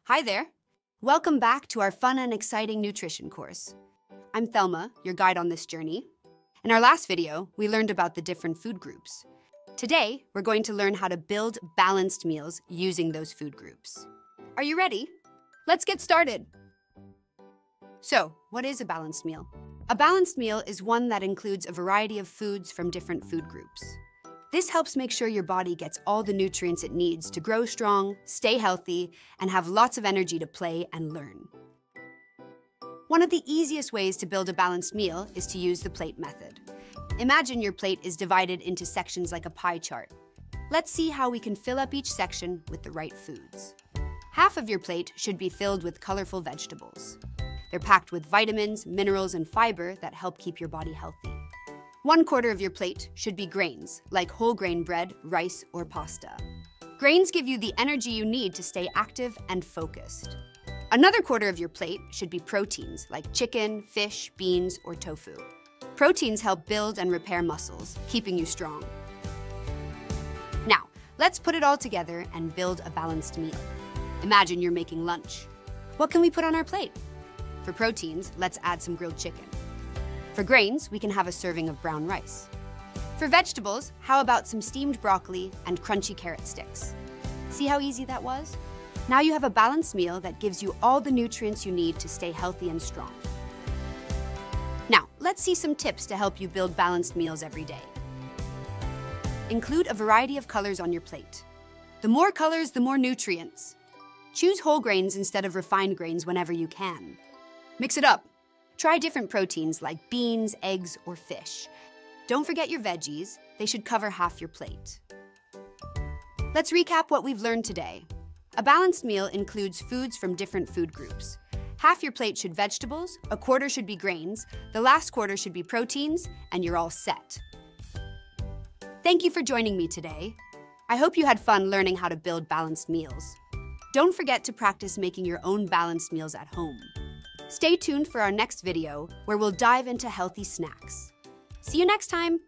Hi there. Welcome back to our fun and exciting nutrition course. I'm Thelma, your guide on this journey. In our last video, we learned about the different food groups. Today, we're going to learn how to build balanced meals using those food groups. Are you ready? Let's get started. So, what is a balanced meal? A balanced meal is one that includes a variety of foods from different food groups. This helps make sure your body gets all the nutrients it needs to grow strong, stay healthy, and have lots of energy to play and learn. One of the easiest ways to build a balanced meal is to use the plate method. Imagine your plate is divided into sections like a pie chart. Let's see how we can fill up each section with the right foods. Half of your plate should be filled with colorful vegetables. They're packed with vitamins, minerals, and fiber that help keep your body healthy. 1/4 of your plate should be grains, like whole grain bread, rice, or pasta. Grains give you the energy you need to stay active and focused. Another 1/4 of your plate should be proteins, like chicken, fish, beans, or tofu. Proteins help build and repair muscles, keeping you strong. Now, let's put it all together and build a balanced meal. Imagine you're making lunch. What can we put on our plate? For proteins, let's add some grilled chicken. For grains, we can have a serving of brown rice. For vegetables, how about some steamed broccoli and crunchy carrot sticks? See how easy that was? Now you have a balanced meal that gives you all the nutrients you need to stay healthy and strong. Now, let's see some tips to help you build balanced meals every day. Include a variety of colors on your plate. The more colors, the more nutrients. Choose whole grains instead of refined grains whenever you can. Mix it up. Try different proteins like beans, eggs, or fish. Don't forget your veggies. They should cover half your plate. Let's recap what we've learned today. A balanced meal includes foods from different food groups. Half your plate should be vegetables, a 1/4 should be grains, the last 1/4 should be proteins, and you're all set. Thank you for joining me today. I hope you had fun learning how to build balanced meals. Don't forget to practice making your own balanced meals at home. Stay tuned for our next video, where we'll dive into healthy snacks. See you next time!